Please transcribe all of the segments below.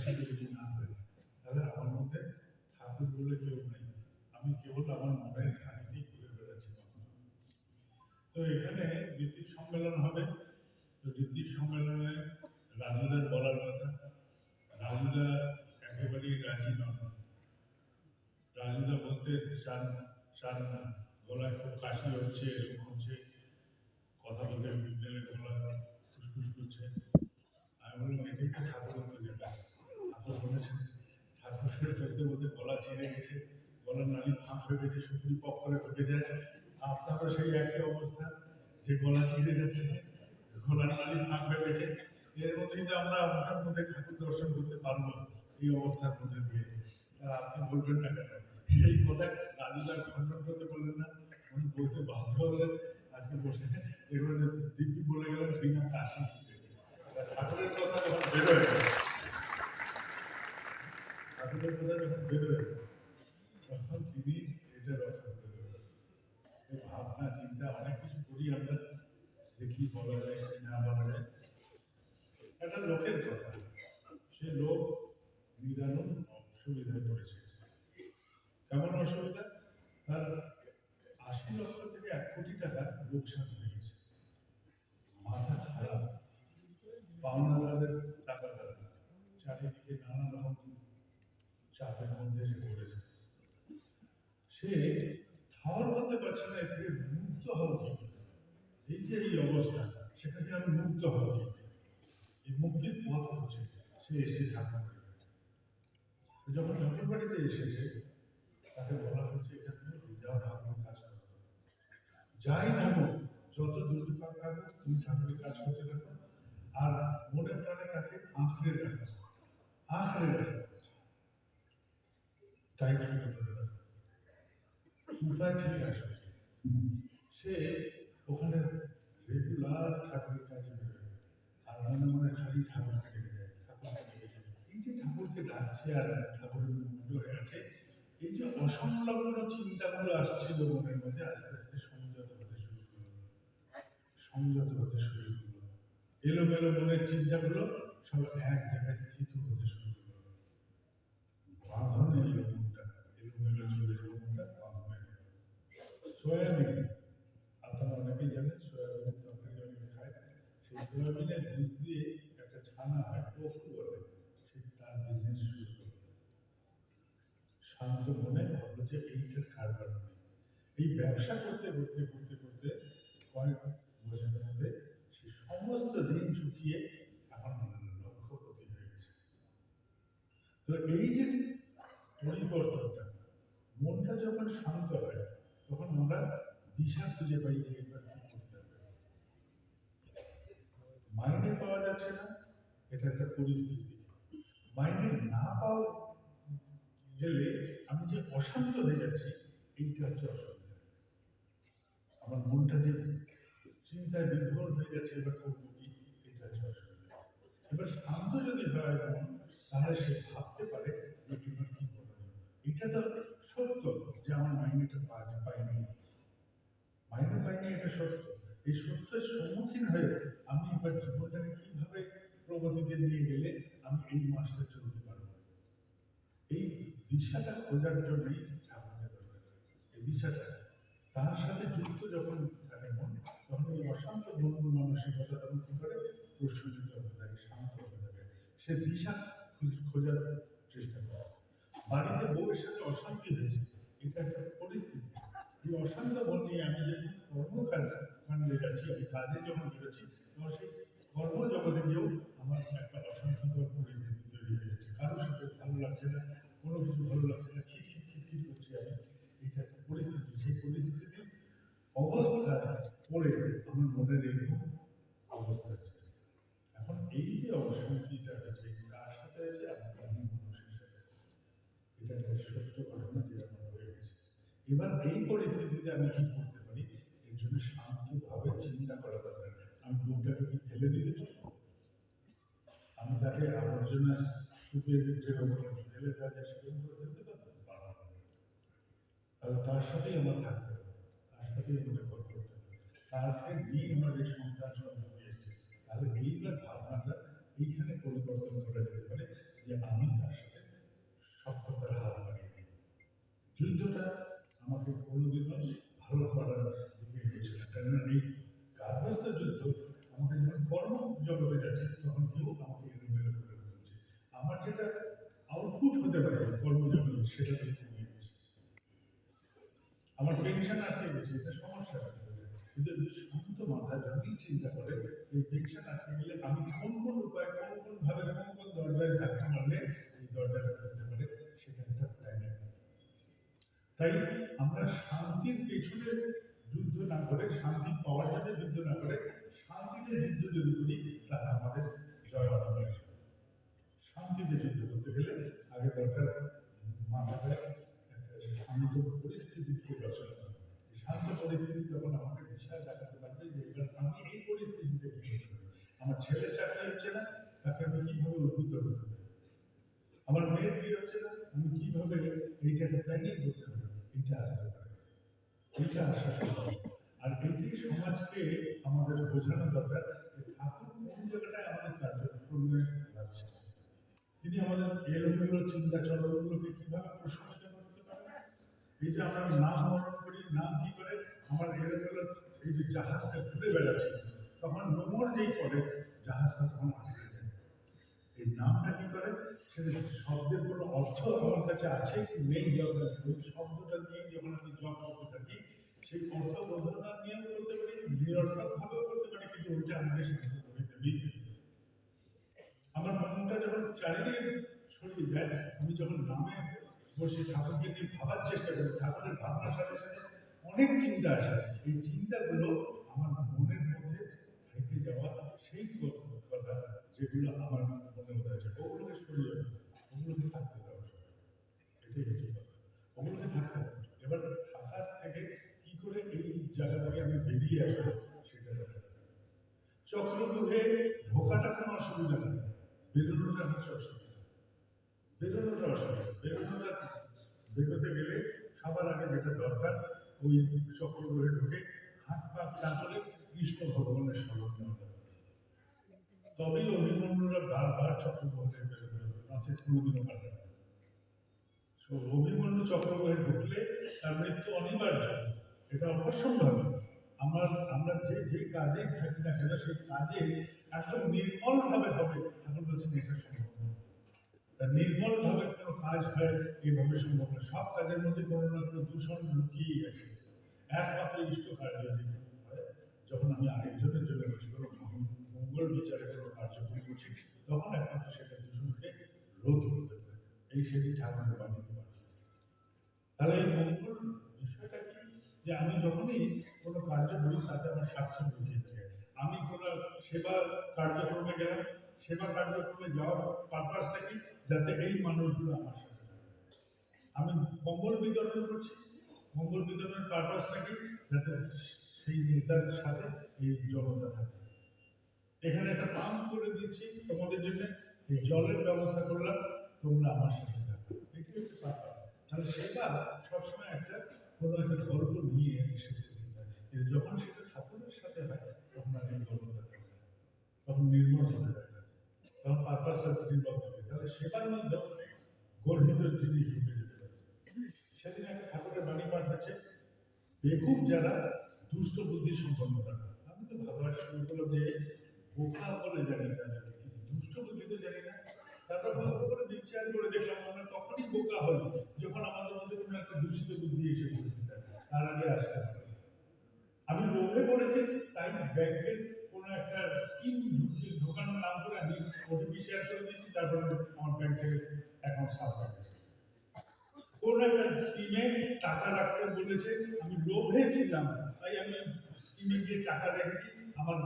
সাথে যদি না হয় তাহলে আমার মধ্যে ঠাকুর বলে কেউ নেই, আমি কেবল আমার মনের ঘানিতেই ঘুরে বেড়াচ্ছি। তো এখানে ঋত্বিক সম্মেলন হবে। তো ঋত্বিক সম্মেলনে রাজুদার বলার কথা, রাজুদা একেবারেই রাজি নন। রাজুদা বলতে চান না, গলায় খুব কাশি হচ্ছে, এরকম হচ্ছে, কথা বলতে গেলে গলা ফুসফুস করছে। আমি বললাম এটাই তো ঠাকুরত্ব, যেটা ঠাকুর বলেছেন, ঠাকুরের বলতে বলতে গলা ছিঁড়ে গেছে, গলার নালী ফাঁক হয়ে গেছে, শুকনি পক করে ঢুকে যায়। আপনারও সেই একই অবস্থা, যে গলা ছিঁড়ে যাচ্ছে, গলার নালী ফাঁক হয়ে গেছে। এর মধ্যেই তো আমরা আপনার মধ্যে ঠাকুর দর্শন করতে পারবো, এই অবস্থার মধ্যে দিয়ে। আর আপনি বলবেন না কেন এই কথা? রাজুদার খণ্ডন করতে বললেন না, উনি বলতে বাধ্য হলেন। আজকে বসে এগুলো যে দিব্যি বলে গেলেন বিনা কাশি। ঠাকুরের কথা যখন বেরোয়, ঠাকুরের কথা যখন বেরোয়, তখন তিনি এটা রক্ষা করে দেবেন। ভাবনা চিন্তা অনেক কিছু করি আমরা, যে কি বলা যায় কি না বলা যায়। একটা লোকের কথা, সে লোক নিদারুণ অসুবিধায় পড়েছে। কেমন অসুবিধা? তার ৮০ লক্ষ থেকে ১ কোটি টাকা লোকসান হয়ে গেছে, মাথা খারাপ, পাওনাদারের টাকাদার, চারিদিকে নানা রকম চাপের মধ্যে সে পড়েছে। সে ঠাওর করতে পারছে না এর থেকে মুক্ত হব কি করে। এই যে এই অবস্থা, সেখান থেকে আমি মুক্ত হব কি করে, এই মুক্তির পথ হচ্ছে সে এসে ঠাকুর বাড়িতে। যখন ঠাকুর বাড়িতে এসেছে, তাকে বলা হচ্ছে এখান থেকে যাও ঠাকুরের কাজ করো, যাই থাকুক, যত দুর্বিপাক থাকুক, তুমি ঠাকুরের কাজ করতে থাকো, আর মনে প্রাণে তাকে আঁকড়ে রাখো, আঁকড়ে রাখো, টাইট করে ধরে রাখো, উপায় ঠিক আসবে। সে ওখানে রেগুলার ঠাকুরের কাজে বেরোয়, আর মনে মনে খালি ঠাকুরকে ডেকে যায়, ঠাকুরকে ডেকে যায়। এই যে ঠাকুরকে ডাকছে আর ঠাকুরের মুগ্ধ হয়ে আছে, এই যে অসংলগ্ন চিন্তাগুলো আসছিল মনের মধ্যে, আস্তে আস্তে সংযত হতে শুরু করলো, সংযত হতে শুরু করলো। এলোমেলো মনের চিন্তাগুলো সব এক জায়গায় স্থিত হতে শুরু করলো। বাঁধন এলো মনটা, এলোমেলো চলে এলো মনটা, বাঁধন এলো। সয়াবিন, আপনারা অনেকেই জানেন সয়াবিনের তরকারি অনেকে খায়। সেই সয়াবিনের দুধ দিয়ে একটা ছানা হয়, টোফু বলে, সে তার বিজনেস শুরু করলো। শান্ত মনে ভাবলো যে এইটার কারবার নেই। এই ব্যবসা করতে করতে করতে করতে কয়েক বছরের মধ্যে সে সমস্ত দিন চুকিয়ে এখন লক্ষপতি হয়ে গেছে। তো এই যে পরিবর্তনটা, মনটা যখন শান্ত হয়, তখন আমরা দিশা খুঁজে পাই যে এবার কি করতে হবে। মাইনে পাওয়া যাচ্ছে না, এটা একটা পরিস্থিতি। মাইনে না পাওয়া গেলে আমি যে অশান্ত হয়ে যাচ্ছি, এইটা হচ্ছে অসুবিধা। আমার মনটা যে চিন্তায় বিভোর হয়ে যাচ্ছে, এবার করবো কি, এটা হচ্ছে অসুবিধা। এবার শান্ত যদি হয় মন, তাহলে সে ভাবতে পারে যে এবার কি করণীয়। এটা তো সত্য যে আমার মাইনেটা পাইনি, মাইনে পাইনি, এটা সত্য। এই সত্যের সম্মুখীন হয়ে আমি এবার জীবনটাকে কিভাবে প্রগতিতে নিয়ে গেলে আমি এই মাসটা চলতে পারবো, এই দিশাটা খোঁজার জন্যই ঠাকুরকে দরকার। এই দিশাটা তার সাথে যুক্ত যখন থাকে মন, তখন এই অশান্ত মন মানসিকতা তখন কি করে, প্রস্ফুটিত হতে থাকে, শান্ত হতে থাকে, সে দিশা খোঁজার চেষ্টা করে। বাড়িতে বউয়ের সাথে অশান্তি হয়েছে, এটা একটা পরিস্থিতি। এই অশান্ত মন নিয়ে আমি যখন কর্মকাণ্ডে যাচ্ছি, আমি কাজে যখন বেরোচ্ছি, তখন সেই কর্মজগতে গিয়েও আমার একটা অশান্তিকর পরিস্থিতি তৈরি হয়ে যাচ্ছে। কারোর সাথে ভালো লাগছে না, কোনো কিছু ভালো লাগছে না, খিটখিট খিটখিট করছি আমি। এটা একটা পরিস্থিতি, সেই পরিস্থিতির অবস্থায় পড়ে আমার মনের এরকম অবস্থা হচ্ছে। এখন এই যে অশান্তিটা হয়েছে, কার সাথে হয়েছে? আমি মানুষের সাথে। এটা একটা সত্য ঘটনা যে আমার হয়ে গেছে। এবার এই পরিস্থিতিতে আমি কি করতে পারি? এর জন্য শান্তভাবে চিন্তা করা দরকার। আমি বুকটাকে কি ফেলে দিতে পারবো? আমি তাকে আবর্জনা স্তূপের যেরকম ফেলে দেওয়া যায় সেরকম করে ফেলতে পারবো? পারবো না। তাহলে তার সাথেই আমার থাকতে হবে, তার সাথেই আমাদের গল্প করতে হবে, তাকে নিয়ে আমার এই সন্তান সন্ততি এসছে। তাহলে এইবার ভাবনাটা এইখানে পরিবর্তন করা যেতে পারে যে যেটা আউটপুট হতে পারে কর্মজীবনে সেটা থেকে কমিয়ে দিচ্ছে। আমার পেনশন আটকে গেছে, এটা সমস্যা। কিন্তু শান্ত মাথা যদি চিন্তা করে যে পেনশন আটকে গেলে আমি কোন কোন উপায়, কোন কোন ভাবে, কোন কোন দরজায় ধাক্কা মারলে এই দরজাটা করতে পারে, সেটা একটা প্ল্যানিং। তাই আমরা শান্তির পেছনে যুদ্ধ না করে, শান্তি পাওয়ার জন্য যুদ্ধ না করে, শান্তিতে যুদ্ধ যদি করি তাহলে আমাদের জয় হবে। শান্তিতে যুদ্ধ করতে গেলে আগে দরকার মাথায় শান্ত পরিস্থিতিকে রচনা করা। শান্ত পরিস্থিতি যখন আমাকে দিশা দেখাতে পারবে যে এবার আমি এই পরিস্থিতিতে কি করতে পারি, আমার ছেলের চাকরি হচ্ছে না, তাকে আমি কিভাবে উদ্বুদ্ধ করতে পারি, আমার মেয়ের বিয়ে হচ্ছে না, আমি কিভাবে এইটাকে প্ল্যানিং করতে পারি, এইটা আসতে পারে, এইটা আসা সম্ভব। আর এইটাই সমাজকে আমাদের বোঝানো দরকার যে ঠাকুর কোন জায়গাটায় আমাদের কার্যক্রমে লাগছে, তিনি আমাদের এলোমেলো চিন্তা চলনগুলোকে কিভাবে প্রশমিত করতে পারেন। এই যে আমরা নাম মরণ করি, নাম কি করে আমার এলোমেলো এই যে জাহাজটা ঘুরে বেড়াচ্ছে, তখন নোমর যেই পড়ে জাহাজটা তখন আটকে যায়। এই নামটা কি করে, সেটা শব্দের কোনো অর্থ আমার কাছে আছে কি নেই, ওই শব্দটা নিয়ে যখন আমি জপ করতে থাকি, সেই অর্থ বোধনা নিয়েও করতে পারি, নিরর্থক ভাবেও করতে পারি, কিন্তু ওইটা আমাকে শান্ত করে দেবে। আমার মনটা যখন চারিদিকে সরিয়ে যায়, আমি যখন নামে বসে ঠাকুরকে নিয়ে ভাবার চেষ্টা করি, ঠাকুরের ভাবনার সাথে সাথে অনেক চিন্তা আসে, এই চিন্তাগুলো আমার মনের মধ্যে থেকে যাওয়া সেই কথা যেগুলো আমার মনে হতে আছে, ওগুলোকে সরিয়ে যাবে, ওগুলোকে থাকতে দেওয়া সবাই, এটাই হচ্ছে কথা, ওগুলোকে থাকতে হবে। এবার থাকার থেকে কি করে এই জায়গা থেকে আমি বেরিয়ে আসবো সেটা দেখা। চক্রব্যূহে ঢোকাটা কোনো অসুবিধা নেই, বেরোনোটা হচ্ছে অসুবিধা। বেরোতে গেলে সবার আগে যেটা দরকার, ওই চক্রব্যূহে ঢুকে হাত পা চাপলে কৃষ্ণ ভগবানের স্মরণ নেওয়া দরকার। তবেই অভিমন্যুরা বারবার চক্রব্যূহে বেরোতে হবে, নচেত কোনোদিনও পারবে না। অভিমন্যু চক্রব্যূহে ঢুকলে তার মৃত্যু অনিবার্য, এটা অবশ্যম্ভাবী। আমরা যে কাজে থাকি না কেন, সেই কাজে একদম নির্মল ভাবে হবে, ঠাকুর বলছেন এটা সম্ভব না। তা নির্মল ভাবে কোনো কাজ হয় এইভাবে সম্ভব না, সব কাজের মধ্যে কোনো না কোনো দূষণ লুকিয়েই আছে। একমাত্র ইষ্ট কার্য হয় যখন আমি আরেকজনের জন্য করছি, কোনো মঙ্গল বিচারে কোনো কার্যক্রম করছি, তখন একমাত্র সেটা দূষণকে রোধ করতে পারে। এই সেটি ঠাকুরের বাণীতে পারে। তাহলে এই মঙ্গল বিষয়টা কি, যে আমি যখনই কোনো কার্য করি তাতে আমার স্বার্থ লুকিয়ে থাকে। আমি কোনো সেবা কার্যক্রমে গেলাম, সেবা কার্যক্রমে যাওয়ার পারপাসটা কি, যাতে এই মানুষগুলো আমার সাথে থাকে। আমি কম্বল বিতরণ করছি, কম্বল বিতরণের পারপাসটা কি, যাতে সেই নেতার সাথে এই জনতা থাকে। এখানে একটা পাম্প করে দিচ্ছি তোমাদের জন্য, এই জলের ব্যবস্থা করলাম, তোমরা আমার সাথে থাকো, এটি হচ্ছে পারপাস। তাহলে সেটা সবসময় একটা কোনো একটা গল্প নিয়ে এসে উপস্থিত হয়, যখন সেটা ঠাকুরের সাথে হয় তখন আর এই গল্পটা থাকে না, তখন নির্মল হতে থাকে, তখন পারপাসটা নির্মল থাকে। তাহলে সেটার মধ্যে গর্হিত জিনিস ঢুকে যেতে পারে। সেদিন একটা ঠাকুরের বাণী পাঠ হচ্ছে, বেকুব যারা দুষ্ট বুদ্ধি সম্পন্ন তারা। আমি তো ভাবার শুরু করলাম যে বোকা বলে জানি তাদেরকে, কিন্তু দুষ্ট বুদ্ধি তো জানি না। তারপর ভালো করে বিচার করে দেখলাম আমরা তখনই বোকা হই যখন আমাদের মধ্যে কোনো একটা দূষিত বুদ্ধি এসে উপস্থিত হয়, তার আগে আসতে হবে। আমি লোভে পড়েছি, তাই ব্যাংকের কোনো একটা স্কিম ঢোকানোর নাম করে আমি ওটিপি শেয়ার করে দিয়েছি, তারপরে আমার ব্যাংক থেকে অ্যাকাউন্ট সাফ হয়ে গেছে। কোন একটা স্কিমে টাকা রাখতে বলেছে, আমি লোভে ছিলাম, তাই আমি স্কিমে গিয়ে টাকা রেখেছি, আমার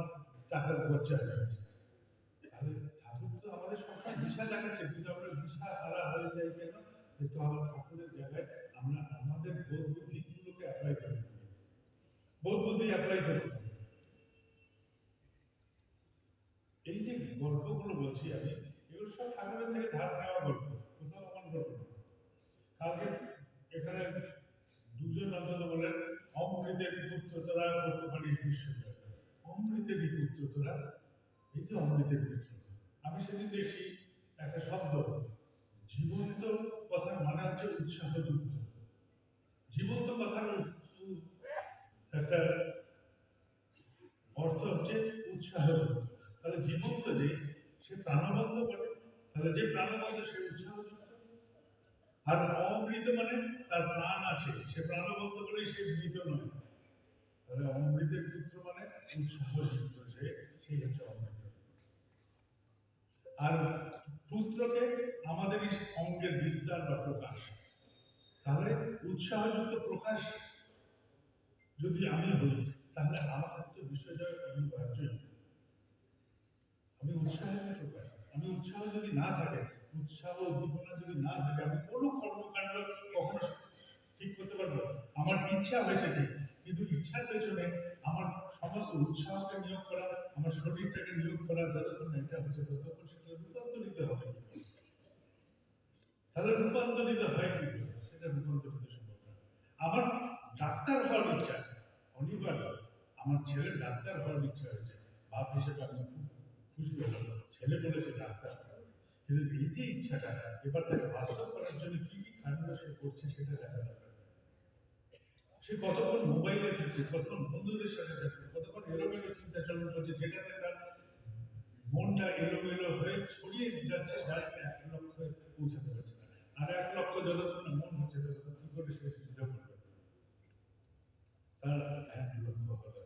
টাকার খরচা হয়ে গেছে। তাহলে ঠাকুর তো আমাদের সবসময় দিশা দেখাচ্ছে, কিন্তু আমরা দিশা হারা হয়ে যাই কেন, যে ঠাকুরের জায়গায় আমরা আমাদের বোধ বুদ্ধিগুলোকে অ্যাপ্লাই করতে থাকি, বোধ বুদ্ধি অ্যাপ্লাই করতে থাকি। এই যে গল্পগুলো বলছি আমি, এগুলো সব ঠাকুরের থেকে ধার নেওয়া গল্প, কোথাও আমার গল্প না। কালকে এখানে দুজন অন্তত বলেন, অমৃতের পুত্র তোরা করতে পারিস বিশ্বজয়। অমৃতের পুত্র তোরা, এই যে অমৃতের পুত্র, আমি সেদিন দেখছি একটা শব্দ, জীবন্ত কথার মানে হচ্ছে উৎসাহযুক্ত। জীবন্ত কথার একটা অর্থ হচ্ছে উৎসাহযুক্ত। তাহলে জীবন্ত যে, সে প্রাণবন্ত করে, তাহলে যে প্রাণবন্ত সে উৎসাহযুক্ত, আর অমৃত মানে তার প্রাণ আছে, সে প্রাণবন্ত বলেই সে মৃত নয়। তাহলে অমৃতের পুত্র মানে উৎসাহযুক্ত, সেই হচ্ছে অমৃত। আর পুত্রকে আমাদেরই অঙ্গের বিস্তার বা প্রকাশ। তাহলে উৎসাহযুক্ত প্রকাশ যদি আমি হই, তাহলে আমার তো বিষয়টা অনিবার্যই। আমি উৎসাহের প্রকাশ, আমি উৎসাহ যদি না থাকে, উৎসাহ উদ্দীপনা যদি না থাকে, আমি কোনো কর্মকাণ্ড কখনো ঠিক করতে পারবো। আমার ইচ্ছা হয়েছে ঠিক, কিন্তু ইচ্ছার পেছনে আমার সমস্ত উৎসাহকে নিয়োগ করা, আমার শরীরটাকে নিয়োগ করা, যতক্ষণ এটা হচ্ছে ততক্ষণ সেটা রূপান্তরিত হবে কি করে? তাহলে রূপান্তরিত হয় কি করে? সেটা রূপান্তরিত সম্ভব না। আমার ডাক্তার হওয়ার ইচ্ছা অনিবার্য, আমার ছেলের ডাক্তার হওয়ার ইচ্ছা হয়েছে, বাপ হিসেবে আমি খুব খুশি হলাম, ছেলে বলেছে ডাক্তার। কিন্তু এই যে ইচ্ছাটা, এবার তাকে বাস্তব করার জন্য কি কি কাণ্ড সে করছে সেটা দেখা দরকার। সে কতক্ষণ মোবাইলে থাকছে, কতক্ষণ বন্ধুদের সাথে থাকছে, কতক্ষণ এলোমেলো চিন্তা চলন করছে, যেটাতে তার মনটা এলোমেলো হয়ে ছড়িয়ে যাচ্ছে, যার এক লক্ষ্যে পৌঁছাতে পারছে না। আর এক লক্ষ্য যতক্ষণ মন হচ্ছে, ততক্ষণ কি করে সে যুদ্ধ করবে? তার এক লক্ষ্য হলো,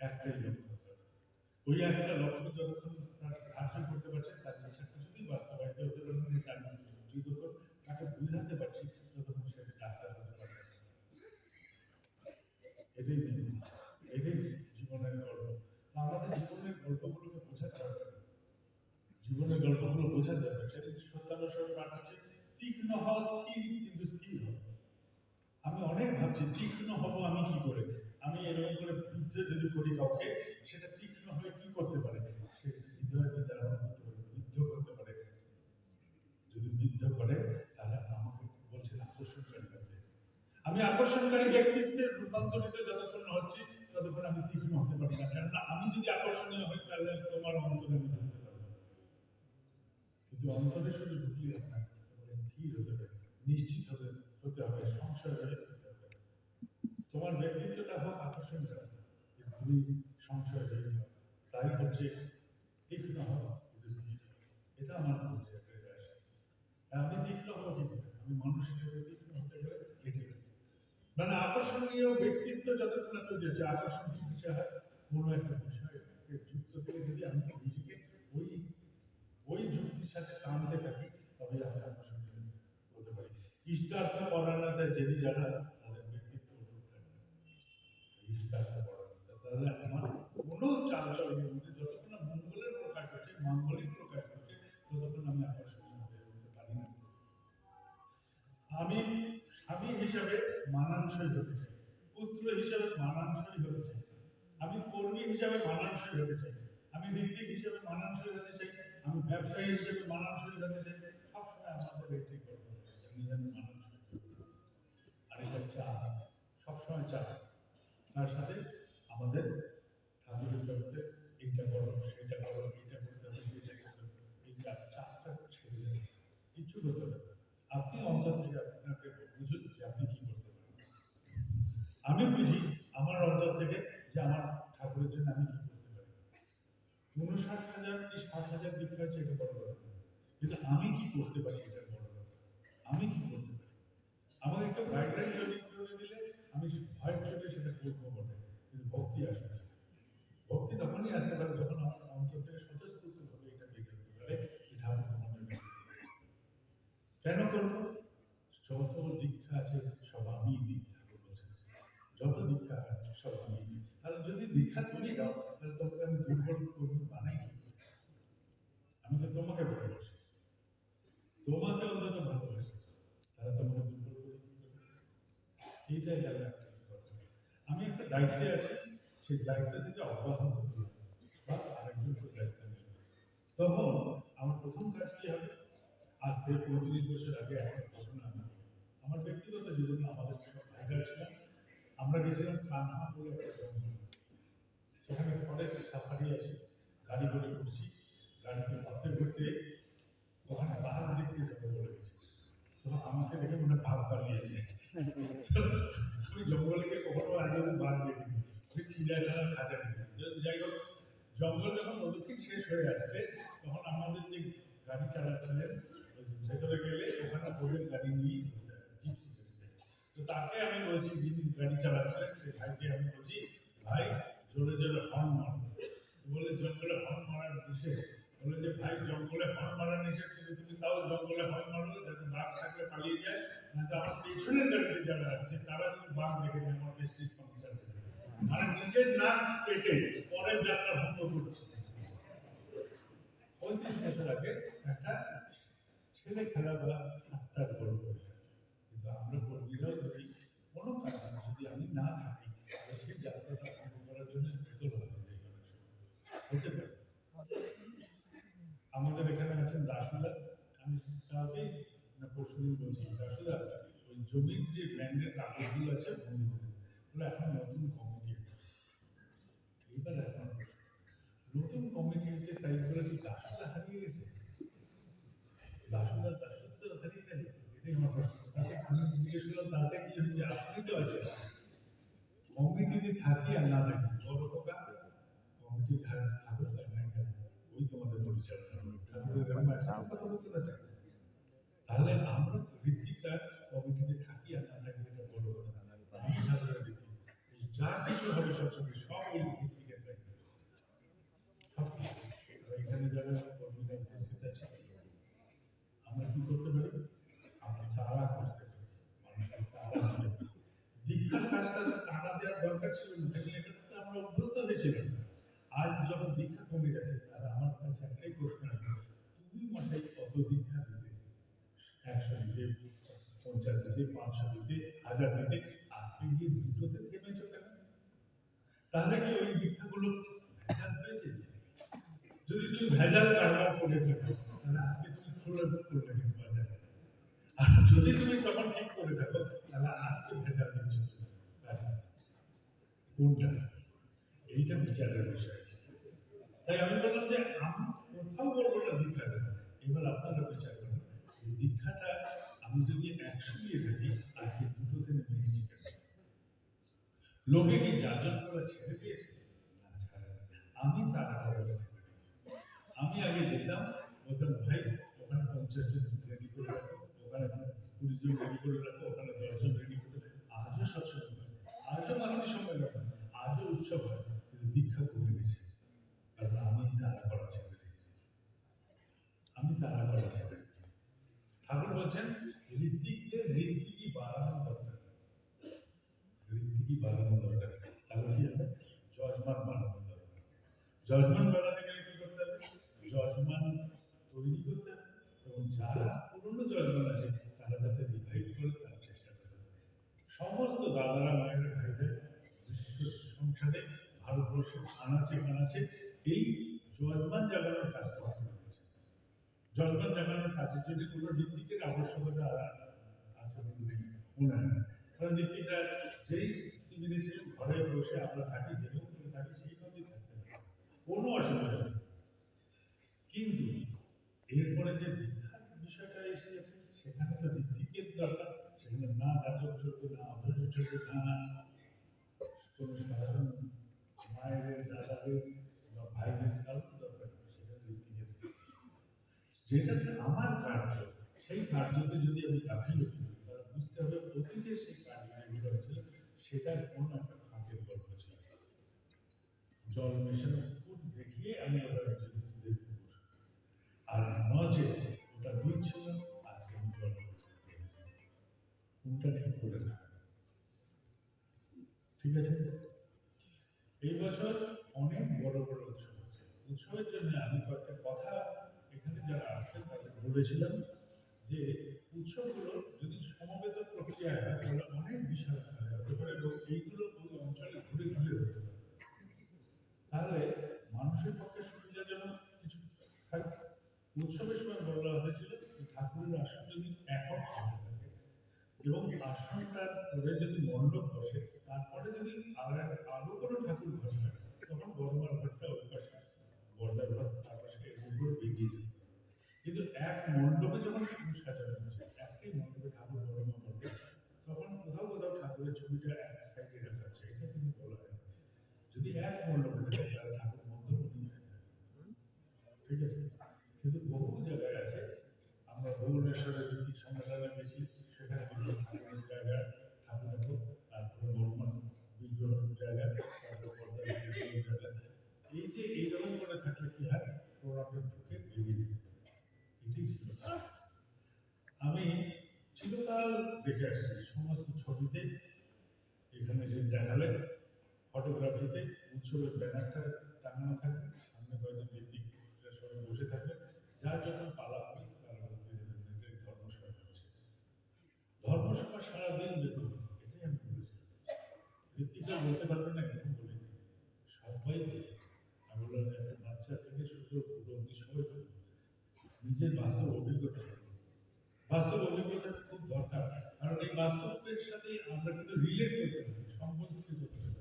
একটাই লক্ষ্য। ওই একটা লক্ষ্য যতক্ষণ তার ধার্য করতে পারছে, তার ইচ্ছা কিছুতেই বাস্তবায়িত হতে পারবে না, তার যুদ্ধ করে তাকে বুঝাতে পারছি, ততক্ষণ সে ডাক্তার হতে পারবে। এটাই এটাই জীবনের গল্প। আমাদের জীবনের গল্পগুলোকে বোঝাতে হবে, জীবনের গল্পগুলো বোঝাতে হবে। সেদিন সত্যানুসরণ পাঠ হচ্ছে, তীক্ষ্ণ হওয়া স্থির, কিন্তু স্থির হবে। আমি অনেক ভাবছি তীক্ষ্ণ হব আমি কি করে, আমি এরকম করে বিদ্ধ যদি করি কাউকে, সেটা তীক্ষ্ণ হয়ে কি করতে পারে? সে হৃদয় বিদারণ করতে পারে, বিদ্ধ করতে পারে। যদি বিদ্ধ করে, তাহলে আমাকে বলছেন আকর্ষণকারী হবে। আমি আকর্ষণকারী ব্যক্তিত্বের রূপান্তরিত যতক্ষণ হচ্ছি, ততক্ষণ আমি তীক্ষ্ণ হতে পারি না। কেননা আমি যদি আকর্ষণীয় হই, তাহলে তোমার অন্তরে আমি ঢুকতে পারবো। কিন্তু অন্তরে শুধু ঢুকলে আপনার স্থির হতে হবে, নিশ্চিত হতে হবে, সংশয় রহিত হতে হবে। তোমার ব্যক্তিত্বটা হোক আকর্ষণকারী, কিন্তু তুমি সংশয় রহিত হবে। তাই হচ্ছে তীক্ষ্ণ হওয়া, কিন্তু স্থির। এটা আমার বুঝে আসে। আমি তীক্ষ্ণ হবো কি করে? আমি মানুষ হিসেবে তীক্ষ্ণ হতে গেলে এটাই, মানে আকর্ষণীয় ব্যক্তিত্ব যতক্ষণ তৈরি হচ্ছে, আকর্ষণ কি বিষয় হয়? কোনো একটা বিষয়ে যুক্ত থেকে যদি আমি নিজেকে ওই ওই যুক্তির সাথে টানতে থাকি, তবে আমি আকর্ষণীয় হতে পারি। ইষ্টার্থ পরায়ণতায় যদি যারা, তাদের ব্যক্তিত্ব অটুট থাকে। ইষ্টার্থ পরায়ণতা, তাহলে আমার কোনো চালচলনের মধ্যে যতক্ষণ না মঙ্গলের প্রকাশ হচ্ছে, মাঙ্গলিক প্রকাশ হচ্ছে, ততক্ষণ আমি আকর্ষণীয় হয়ে উঠতে পারি না। আমি স্বামী হিসাবে মানানসই হতে চাই, পুত্র হিসাবে মানানসই হতে চাই, আমি কর্মী হিসাবে মানানসই হতে চাই, আমি ঋত্বিক হিসাবে মানানসই হতে চাই, আমি ব্যবসায়ী হিসেবে মানানসই হতে চাই। সবসময় আমাদের এটাই করতে হবে, আমি মানানসই। আর এটা চা, সবসময় চা। তার সাথে আমাদের ঠাকুরের জগতে এইটা করো, সেটা করো, এইটা করতে হবে, সেইটা করতে হবে। এই চাপটা ছেড়ে দেবে, কিছু হতে হবে। আপনি অন্তর থেকে আপনাকে বুঝুন যে আপনি কি করতে পারেন। আমি বুঝি আমার অন্তর থেকে যে আমার ঠাকুরের জন্য আমি কি করতে পারি। ৫৯,০০০ কি ৬০,০০০ দীক্ষা আছে, এটা বড় কথা, কিন্তু আমি কি করতে পারি, এটা বড় কথা। আমি কি করতে পারি? আমাকে একটা গাইডলাইন তৈরি করে দিলে আমি ভয়ের চোটে সেটা করবো বটে, কিন্তু ভক্তি আসবে না। ভক্তি তখনই আসতে পারে যখন আমার অন্তর থেকে স্বতঃস্ফূর্তভাবে এটা বেরিয়ে আসতে পারে, যে ঠাকুর তোমার জন্য কেন করবো? যত দীক্ষা আছে সব আমি দিই, ঠাকুর বলছেন। যত দীক্ষা সব আমি দিই। তাহলে যদি দীক্ষা তুমি দাও, তাহলে তোমাকে আমি দুর্বল কর্মী বানাই কি? আমি তো তোমাকে ভালোবাসি, তোমাকে অন্তত ভালোবাসি, তাহলে তোমাকে দুর্বল করে কি করবে? এইটাই গেল একটা কথা। আমি একটা দায়িত্বে আছি, সেই দায়িত্ব থেকে অব্যাহত দিই বা আরেকজনকে দায়িত্ব নিই, তখন আমার প্রথম কাজ কি হবে? আজ থেকে ৩৫ বছর আগে একটা ঘটনা আমি, আমার ব্যক্তিগত জীবনে আমাদের সব ভাইরা ছিলাম, আমরা গেছিলাম কানহা বলে একটা জঙ্গল। সেখানে ফরেস্ট সাফারি আছে, গাড়ি করে ঘুরছি, গাড়িতে ঘুরতে ঘুরতে ওখানে বাঘ দেখতে যাবো বলে গেছি। তখন আমাকে দেখে মনে ভাব পালিয়েছে। ওই জঙ্গলে কখনো আগে বাঘ দেখিনি, ওই চিড়িয়াখানার খাঁচা দেখেছি। যাই হোক, জঙ্গল যখন প্রদক্ষিণ শেষ হয়ে আসছে, তখন আমাদের যে গাড়ি চালাচ্ছিলেন, ভেতরে গেলে ওখানে বোর্ডের গাড়ি নিয়ে জিপসি গাড়িতে। তো তাকে আমি বলছি, যিনি গাড়ি চালাচ্ছিলেন সেই ভাইকে আমি বলছি, ভাই জোরে জোরে হর্ন মারো। বলে জঙ্গলে হর্ন মারার নিষেধ। বলে যে ভাই জঙ্গলে হর্ন মারা নিষেধ, কিন্তু তুমি তাও জঙ্গলে হর্ন মারো যাতে বাঘ থাকলে পালিয়ে যায়, না তো আমার পেছনের গাড়িতে যারা আসছে তারা যদি বাঘ দেখে নেয় আমার প্রেস্টিজ পাংচার হয়ে যাবে। মানে নিজের নাক কেটে পরের যাত্রা ভঙ্গ করছে। 35 বছর আগে একটা ছেলে খেলা বা আত্মার গল্প। কিন্তু আমরা কর্মীরাও ধরি কোনো কারণে যদি আমি না থাকি তাহলে সেই যাত্রাটা ভঙ্গ করার জন্য ভেতর হতে পারে। আমাদের এখানে আছেন দাসুদা, আমি কালকে না পরশুদিন বলছি, দাসুদা ওই জমির যে ব্যাংকের কাগজগুলো আছে ওগুলো এখন নতুন কমিটি আছে। এইবার এখন নতুন কমিটি হচ্ছে, তাই বলে কি দাসুদা হারিয়ে গেছে? দাসুদার দাসত্ব হারিয়ে গেল? এটাই আমার প্রশ্ন। তাতে আমি জিজ্ঞেস করলাম, তাতে কি হচ্ছে? আপনি তো আছেন কমিটিতে, থাকি আর না থাকি বড় খোকা, কমিটি থাকুক আর নাই থাকুক ওই তোমাদের পরিচালনা কথাটা। তাহলে আমরা ঋত্বিকরা কমিটিতে থাকি আর না থাকি এটা বড় কথা না। যা কিছু হবে সবসময় সব ওই ঋত্বিকের দায়িত্ব। এখানে যারা কর্মীরা উপস্থিত আছে, আমরা কি করতে পারি? আমরা তারা করতে পারি, মানুষকে তারা দিতে পারি। দীক্ষার কাজটা তারা দেওয়ার দরকার ছিল না, এটা আমরা অভ্যস্ত হয়েছিলাম। আজ যখন দীক্ষা কমে যাচ্ছে, তারা আমার কাছে একটাই প্রশ্ন আসবে, তুমি মশাই কত দীক্ষা দিতে? 100 দিতে, 50 দিতে, 500 দিতে, 1000 দিতে, আজকে গিয়ে দুটোতে থেমেছো কেন? তাহলে কি ওই দীক্ষাগুলো ভেজাল হয়েছে? যদি তুমি ভেজাল কারবার করে থাকো তাহলে আজকে তুমি খোলা করলে কিন্তু বাজারে। আর যদি তুমি তখন ঠিক করে থাকো তাহলে আজকে ভেজাল দিচ্ছ তুমি বাজারে। কোনটা? এইটা বিচারের বিষয়। তাই আমি বললাম যে আমি কোথাও বলবো না দীক্ষা দেবো, এবার আপনারা বিচার করেন এই দীক্ষাটা আমি যদি 100 দিয়ে থাকি, আজকে দুটোতে নেমে এসেছি কেন? লোকে কি যাজন করা ছেড়ে দিয়েছে? না, ছাড়ে না। আমি তারা করাটা ছেড়ে দিয়েছি। আমি আগে যেতাম, বলতাম ভাই ওখানে 50 জন রেডি করে রাখো, ওখানে 20 জন রেডি করে রাখো, ওখানে 10 জন রেডি করে রাখো। আজও সৎসঙ্গ হয়, আজও মাতৃসম্মেলন হয়, আজও উৎসব হয়, কিন্তু দীক্ষা কমে গেছে। কারণ আমি তারা করা ছেড়ে দিয়েছি। আমি তারা করা ছেড়ে দিয়েছি। ঠাকুর বলছেন ঋত্বিকদের ঋত্বিকই বাড়ানো দরকার। ঋত্বিকই বাড়ানো দরকার। তাহলে কি হবে? যজমান বাড়ানো দরকার। যজমান বাড়াতে গেলে কি করতে হবে? যজমান তৈরি করতে হবে, এবং যারা পুরনো যজমান আছে তারা যাতে রিভাইভ করে তার চেষ্টা করতে হবে। সমস্ত দাদারা, মায়েরা, ভাইরা বিশ্ব সংসারে ভারতবর্ষ আনাচে কানাচে এই যজমান জাগানোর কাজটা করেছে। যজমান জাগানোর কাজের জন্য কোনো ঋত্বিকের আবশ্যকতা আছে মনে হয় না। কারণ ঋত্বিকরা যেই টিভিতে ছিল ঘরে বসে আমরা থাকি, যেরকম করে থাকি সেইভাবেই থাকতে হবে, কোনো অসুবিধা নেই। কিন্তু এরপরে যে দীক্ষার বিষয়টা এসে গেছে, সেখানে তো ঋত্বিকের দরকার। সেখানে না যাজক চলবে, না অধৈর্য চলবে, না কোনো সাধারণ মায়েদের, দাদাদের বা ভাইদের কারোর দরকার নেই। সেখানে ঋত্বিকের যেটাতে আমার কার্য, সেই কার্যতে যদি আমি গাফিলতি করি, তাহলে বুঝতে হবে অতীতের সেই কার্য যেগুলো হয়েছিল সেটার কোনো একটা ফাঁকের গল্প ছিল। জল মেশানো পুকুর দেখিয়ে আমি ওটা দুধের পুকুর, আর নচে ওটা দুধ ছিল, আজকে আমি জল কোনটা ঠিক করে না। ঠিক আছে, এই বছর অনেক বড় বড় উৎসব হচ্ছে। উৎসবের জন্য আমি কয়েকটা কথা এখানে যারা আসতেন তাদের বলেছিলাম যে উৎসবগুলো যদি সমবেত প্রক্রিয়া হয় তাহলে অনেক বিশাল হতে পারে, এবং এইগুলো ওই অঞ্চলে ঘুরে ঘুরে হতে পারে। তাহলে মানুষের পক্ষে সুবিধাজনক কিছু থাকবে। উৎসবের সময় বলা হয়েছিল ঠাকুরের আসন যদি একক থাকে এবং আসনটার পরে যদি মণ্ডপ বসে, তারপরে যদি আরো কোনো ঠাকুর ঘর হয়, তখন বড়মার ঘরটা ওই পাশে, বড়দার ঘর তার পাশে, এরকম করে বেরিয়ে যেতে। কিন্তু এক মণ্ডপে যখন ঠাকুর সাজানো হচ্ছে, একটাই মণ্ডপে ঠাকুর বড়মা মণ্ডপে, তখন কোথাও কোথাও ঠাকুরের ছবিটা এক সাইডে রাখা হচ্ছে, এটা কিন্তু বলা হয়। যদি এক মণ্ডপে থাকে তাহলে ঠাকুর মধ্যমণি হয়ে থাকে। ঠিক আছে, কিন্তু বহু জায়গায় আছে ভুবনেশ্বরের ঋত্বিক সম্মেলনে গেছি, সেখানে বিভিন্ন ঠাকুরের জায়গা, ঠাকুরের তারপরে বর্মন বিগ্রহ জায়গা, তারপরে পর্দার বিগ্রহ জায়গা। এই যে এইরকম করে থাকলে কি হয়, প্রোগ্রামটা ঢুকে বেরিয়ে যেতে পারে। এটাই ছিল। আমি চিরকাল দেখে আসছি সমস্ত ছবিতে, এখানে যে দেখালে ফটোগ্রাফিতে উৎসবের ব্যানারটা টাঙানো থাকবে, সামনে কয়েকজন ঋত্বিকরা সবাই বসে থাকবে, যার যখন পালা হবে তার ধর্মসভা হচ্ছে। ধর্মসভা সারাদিন ব্যাপী হবে, এটাই আমি বলেছিলাম। ঋত্বিকরা বলতে পারবে না এরকম বলে, সবাই আমি বললাম একটা বাচ্চা থেকে শুধু বুড়ো অব্দি সবাই নিজের বাস্তব অভিজ্ঞতা, বাস্তব অভিজ্ঞতা খুব দরকার। কারণ এই বাস্তবের সাথে আমরা কিন্তু রিলেট করতে পারি, সম্পর্কিত করতে পারি।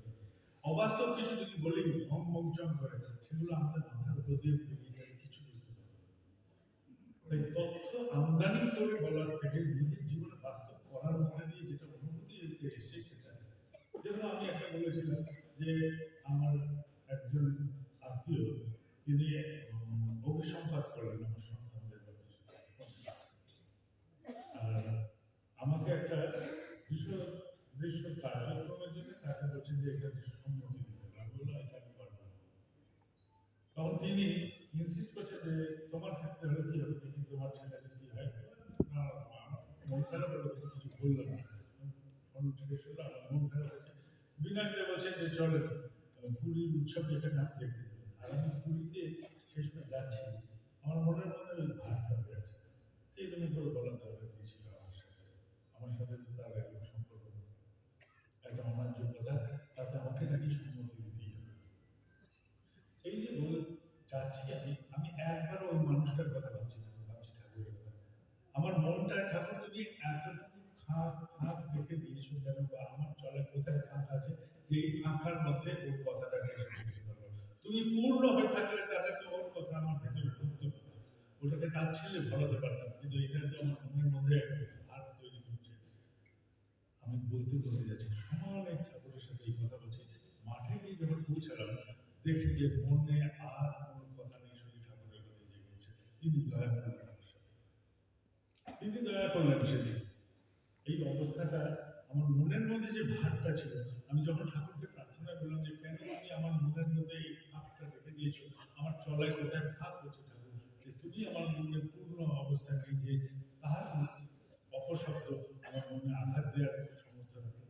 অবাস্তব কিছু যদি বলি ভং ভংচং করে, সেগুলো আমাদের মাথার উপর দিয়ে বেরিয়ে যায়, কিছু বুঝতে পারি। তাই তথ্য আমদানি করে বলার থেকে নিজের জীবনে বাস্তব করার মধ্যে দিয়ে যেটা অনুভূতি এসছে সেটা। যেমন আমি একটা বলেছিলাম যে আমার একজন আত্মীয়, তিনি অভিসম্পাদ করলেন আমার সন্তানদের বা কিছু, আর আমাকে একটা দৃশ্য কার্যক্রমের জন্য তাকে বলছেন যে এটা যে সম্মতি দিতে হবে। আমি বললাম এটা আমি পারবো না। তখন তিনি ইনসিস্ট করছে যে তোমার ক্ষেত্রে হলে কি হবে, দেখি তোমার ছেলেকে কি হয়। মন খারাপ হলো, কিন্তু কিছু বললাম না। আমার মন খারাপ হয়েছে। বিনায়কদা বলছেন যে চলে পুরীর উৎসব যেখানে আপনি দেখতে যাবেন। আর আমি পুরীতে সেই সময় যাচ্ছি, আমার মনের মধ্যে ওই ভাবটা হয়ে আছে। সেই জন্য করে বলার দরকার কি ছিল আমার সাথে তো তার এরকম সম্পর্ক, একটা অনার্যকতা, তাতে আমাকে নাকি সম্মতি দিতেই হবে। এই যে যাচ্ছি আমি একবার ওই মানুষটার কথা ভাবছি না, ভাবছি ঠাকুরের কথা। আমার মনটা ঠাকুর তুমি এতটুকু ফাঁক রেখে দিয়েছো কেন, বা আমার চলার কোথায় ফাঁক আছে যে এই ফাঁকার মধ্যে ওর কথাটাকে এসে বুঝতে পারবো। তুমি পূর্ণ হয়ে থাকলে তাহলে তো ওর কথা আমার ভেতরে ঢুকতে পারবে, ওটাকে তার ছেলে বলাতে পারতাম, কিন্তু এটা তো আমার মনের মধ্যে ভার তৈরি হচ্ছে। আমি বলতে যাচ্ছি সমানে ঠাকুরের সাথে এই কথা বলছি। মাঠে গিয়ে যখন পৌঁছালাম, দেখি যে মনে আর কোনো কথা নেই, শুধু ঠাকুরের কথা যে বলছে। তিনি দয়া করলেন আমার সাথে, তিনি দয়া করলেন সেদিন। এই অবস্থাটা আমার মনের মধ্যে যে ভাবটা ছিল, আমি যখন ঠাকুরকে প্রার্থনা করলাম যে কেন তুমি আমার মনের মধ্যে এই ফাঁকটা রেখে দিয়েছো, আমার চলায় কোথায় ফাঁক হচ্ছে ঠাকুর, যে তুমি আমার মনে পূর্ণ অবস্থা নেই, যে তার অপশব্দ আমার মনে আঘাত দেওয়ার সমর্থ রাখে,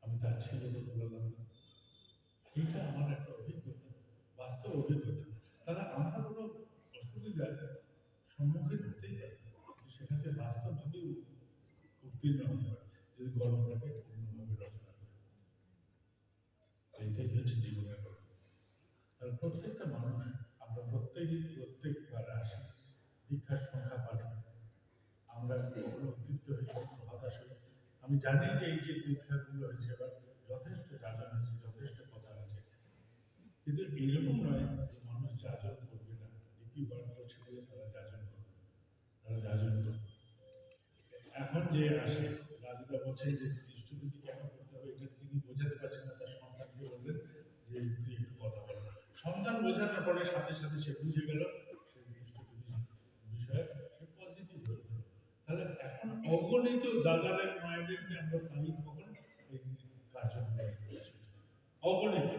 আমি তার ছেলে বলতে পারলাম না। এইটা আমার একটা অভিজ্ঞতা, বাস্তব অভিজ্ঞতা। তাহলে আমরা কোনো অসুবিধার সম্মুখীন হতেই পারি, কিন্তু সেখান থেকে বাস্তবভাবে উত্তীর্ণ হতে পারে যদি গল্পটাকে পূর্ণভাবে রচনা করে। এইটাই হচ্ছে জীবনের গল্প। তাহলে প্রত্যেকটা মানুষ, আমরা প্রত্যেকবার আসি, দীক্ষার সংখ্যা বাড়ে, আমরা কখনো উদ্দীপ্ত হই, কখনো হতাশ হই। আমি জানি যে এই যে দীক্ষাগুলো হয়েছে এবার যথেষ্ট যাজন হয়েছে, যথেষ্ট কথা হয়েছে, কিন্তু এইরকম নয় যে মানুষ যাজন করবে না। লিপি বার করছে বলে তারা যাজন করবে, তারা যাজন করবে। এখন যে আসে, রাজুদা বলছে যে দৃষ্টিভূতি কেন করতে হবে, এটা তিনি বোঝাতে পারছেন না, তার সন্তানকে বললেন যে তুই একটু কথা বল। সন্তান বোঝানোর পরে সাথে সাথে সে বুঝে গেল সেই দৃষ্টিভূতি বিষয়ে, সে পজিটিভ হয়ে গেল। তাহলে এখন অগণিত দাদাদের মায়েদেরকে আমরা পাই কখন এই কার্যক্রম, অগণিত।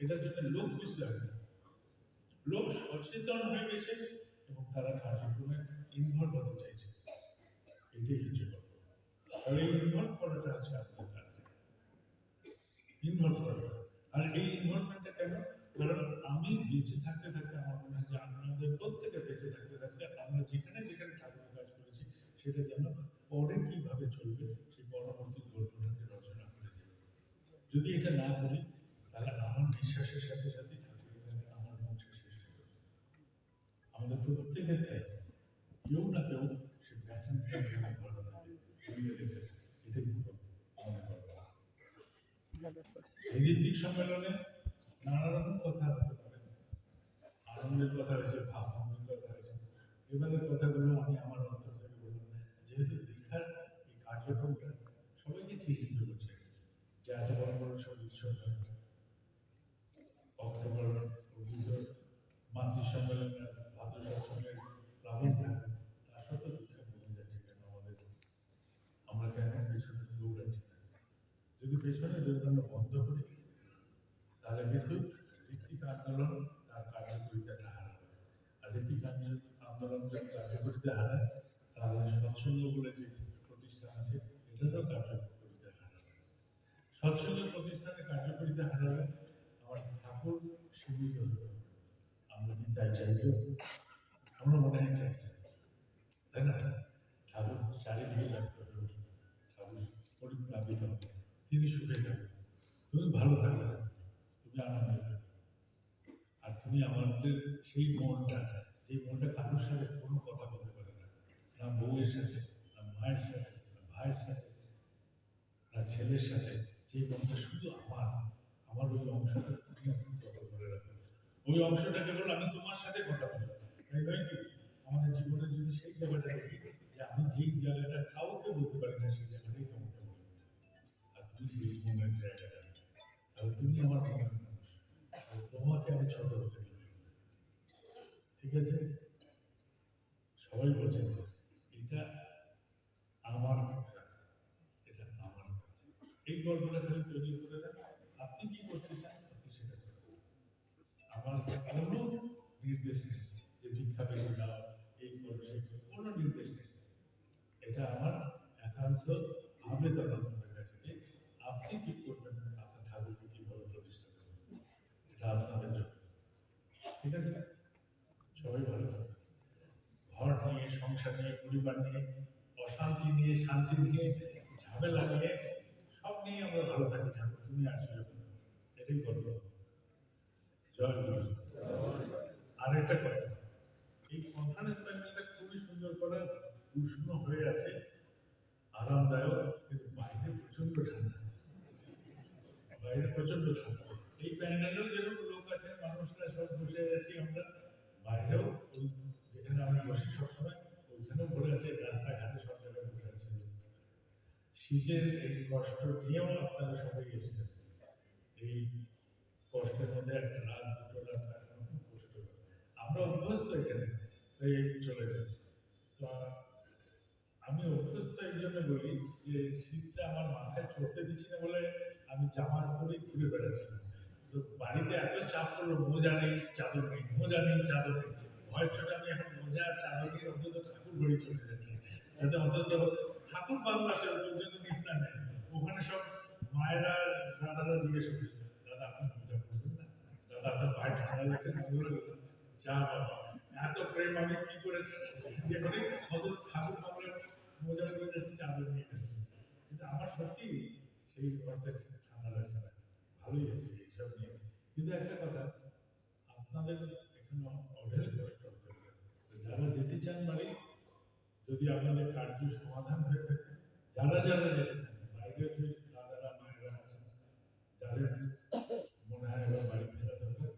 এটার জন্য লোক খুঁজতে হবে, লোক সচেতন হয়ে গেছে এবং তারা কার্যক্রমে ইনভলভ হতে চাইছে। এটাই হচ্ছে গল্প। তাহলে এই ইনভলভ করাটা হচ্ছে আপনার কাজ, ইনভলভ করাটা। আর এই ইনভলভমেন্টটা কেন? কারণ আমি বেঁচে থাকতে থাকতে আমার মনে হয় যে আপনাদের প্রত্যেকে বেঁচে থাকতে থাকতে আমরা যেখানে যেখানে ঠাকুরের কাজ করেছি সেটা যেন পরে কিভাবে চলবে সেই পরবর্তী গল্পটাকে রচনা করে দেবে। যদি এটা না করি তাহলে আমার বিশ্বাসের সাথে সাথে ঠাকুরের কাছে আমার বংশ শেষ হয়ে যাবে। আমাদের প্রত্যেকের তাই, কেউ না কেউ সে ব্যাটনটা ধরা থাকে, এটাই মনে করবো। এই ঋত্বিক সম্মেলনে নানা রকম কথা হতে পারে, আনন্দের কথা হয়েছে, ভাবভঙ্গির কথা হয়েছে। এবারের কথাগুলো আমি আমার অন্তর থেকে বললাম, যেহেতু দীক্ষার এই কার্যক্রমটা সবাইকে চিন্তিত করছে, যে এত বড় বড় সব উৎসব হয়, অক্টোবর মাতৃ সম্মেলন, ভাদ্র সৎসঙ্গের প্লাবন থাকে, আন্দোলন তার কার্যকরিতাটা হারাবে। আর নীতি আন্দোলন যদি কার্যকরিতা হারায়, তাহলে সৎসঙ্গ বলে যে প্রতিষ্ঠান আছে এটারও কার্যকরিতা হারাবে। সৎসঙ্গের প্রতিষ্ঠানের কার্যকরিতা হারাবে, আমার ঠাকুর সীমিত হবে। আমরা কি তাই চাইতো? আমরা মনে হয় চাই, তাই না? ঠাকুর চারিদিকে লাগতে হবে, ঠাকুর পরিপ্লাবিত হবে, তিনি সুখে থাকবে, তুমি ভালো থাকবে, তুমি আনন্দে থাকবে। আর তুমি আমাদের সেই মনটা, যে মনটা কারোর সাথে কোনো কথা বলতে পারে না, না বউয়ের সাথে, না মায়ের সাথে, না ভাইয়ের সাথে, না ছেলের সাথে, যে মনটা শুধু আমার ওই অংশটা তুমি দখল করে রাখো। ওই অংশটা কেবল আমি তোমার সাথে কথা বলি, তাই নয় কি? আমাদের জীবনে যদি সেই জায়গাটা দেখি যে আমি যেই জায়গাটা কাউকে বলতে পারি না, সেই জায়গাটাই তোমাকে বলি, আর তুমি সেই মনের জায়গাটা, তাহলে তুমি আমার মনের মানুষ, তোমাকে আমি ছোট হতে দিই। ঠিক আছে? সবাই বলছে এটা আমার কাজ, এটা আমার কাজ। এই গল্পটা খালি তৈরি করে দেন, আপনি কি করতে চান আপনি সেটা করবেন। আমার কোনো নির্দেশ নেই যে ভিক্ষা বেশি দাও, এই করো সেই করো, কোনো নির্দেশ নেই। এটা আমার একান্ত আবেদন আপনাদের কাছে যে আপনি ঠিক করবেন আপনার ঠাকুরকে কিভাবে প্রতিষ্ঠা করবেন, এটা আপনাদের জন্য। ঠিক আছে? সবাই ভালো থাকবে। ঘর নিয়ে, সংসার নিয়ে, পরিবার নিয়ে, অশান্তি নিয়ে, শান্তি নিয়ে, ঝামেলা নিয়ে, সব নিয়ে আমরা ভালো থাকি। ঠাকুর তুমি আছো যখন, এটাই গল্প। জয় গুরু। আর একটা কথা, এই কনফারেন্স প্যান্ডেলটা খুবই সুন্দর করে উষ্ণ হয়ে আছে, আরামদায়ক, কিন্তু বাইরে প্রচন্ড ঠান্ডা, বাইরে প্রচন্ড ঠান্ডা। এই প্যান্ডেলেও যেরকম লোক আছে, মানুষরা সব বসে আছি আমরা, বাইরেও যেখানে আমি বসি সবসময় ওইখানেও ভরে আছে, রাস্তাঘাটে সব জায়গায় ভরে আছে। শীতের এই কষ্ট নিয়েও আপনারা সবাই এসেছেন। এই কষ্টের মধ্যে একটা রাত, দুটো রাত কাটানো খুব কষ্ট। আমরা অভ্যস্ত এখানে, তাই চলে যাই। তো আমি অভ্যস্ত এই জন্য বলি যে শীতটা আমার মাথায় চড়তে দিচ্ছি না বলে আমি জামা পরেই ঘুরে বেড়াচ্ছি। তো বাড়িতে এত চাপ করলো, মোজা নেই, চাদর নেই, মোজা নেই, চাদর নেই। ভয়ের চোটে আমি এখন মোজা আর চাদর নিয়ে অন্তত ঠাকুর বাড়ি চলে যাচ্ছি, যাতে অন্তত ঠাকুর বাংলাতে পর্যন্ত নিস্তার নেই। ওখানে সব মায়েরা, দাদারা জিজ্ঞেস করেছে, দাদা আপনি মোজা পরবেন না? দাদা আপনার ভাই ঠান্ডা লাগছে না? যা বাবা, এত প্রেম আমি কি করেছি, অন্তত ঠাকুর বাংলার মোজা পরে যাচ্ছি, চাদর নিয়ে যাচ্ছি। কিন্তু আমার সত্যি সেই অর্থে ঠান্ডা লাগছে না, ভালোই আছে এইসব নিয়ে। কিন্তু একটা কথা, আপনাদের এখানে অঢেল কষ্ট হতে পারে। যারা যেতে চান বাড়ি, যদি আপনাদের কার্য সমাধান হয়ে থাকে, যারা যেতে চান, বাইরে যে দাদারা মায়েরা আছেন, যাদের মনে হয় এবার বাড়ি ফেরা দরকার,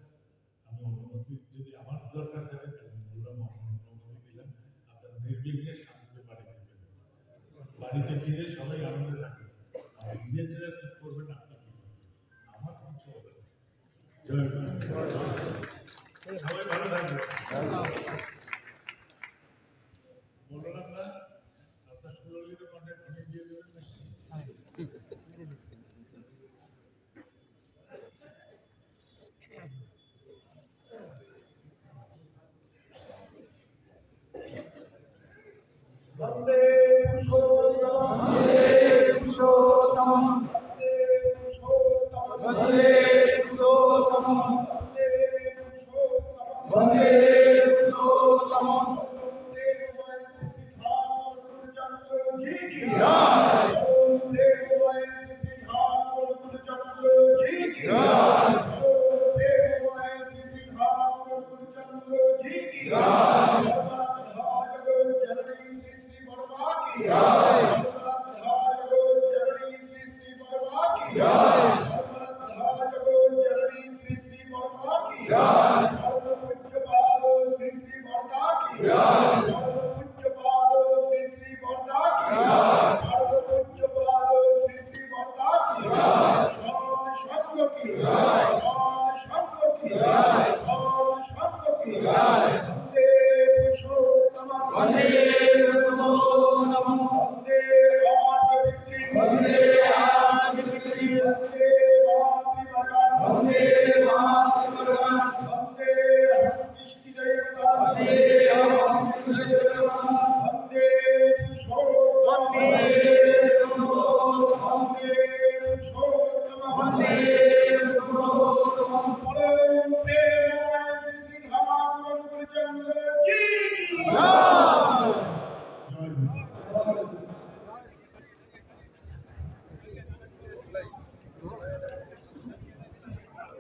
আমি অনুমতি, যদি আমার দরকার থাকে আমি বললাম, অনুমতি দিলাম, আপনারা নির্বিঘ্নে শান্তিতে বাড়ি ফিরবেন। বাড়িতে ফিরে সবাই আনন্দে থাকবে। আর নিজেরা ঠিক করবেন আপনি কি করবেন, আমার কিছু হবে না। জয় গুরু। সবাই ভালো থাকবে। বললাম না আপনার সুললিত কণ্ঠে ধ্বনি দিয়ে দেবেন নাকি? বন্দে পুরুষোত্তমঃ, বন্দে পুরুষোত্তমঃ, বন্দে পুরুষোত্তমঃ, বন্দে পুরুষোত্তমঃ, বন্দে পুরুষোত্তমঃ, বন্দে পুরুষোত্তমঃ। দেবময় শ্রী ঠাকুর গুরুচন্দ্র জি কি জয়। দেবময় শ্রী ঠাকুর গুরুচন্দ্র জি কি জয়। দেবময় শ্রী ঠাকুর গুরুচন্দ্র জি কি জয়। श्री श्री बड़मा की जय। बड़बड़ाधा जगत जननी श्री श्री बड़मा की जय। बड़बड़ाधा जगत जननी श्री श्री बड़मा की जय। परम पूज्य पाद श्री श्री बड़दा की जय। परम पूज्य पाद श्री श्री बड़दा की जय। परम पूज्य पाद श्री श्री बड़दा की जय। शांत संग की जय। शांत संग की जय। शांत संग की जय। वंदे पुरुषोत्तम, वंदे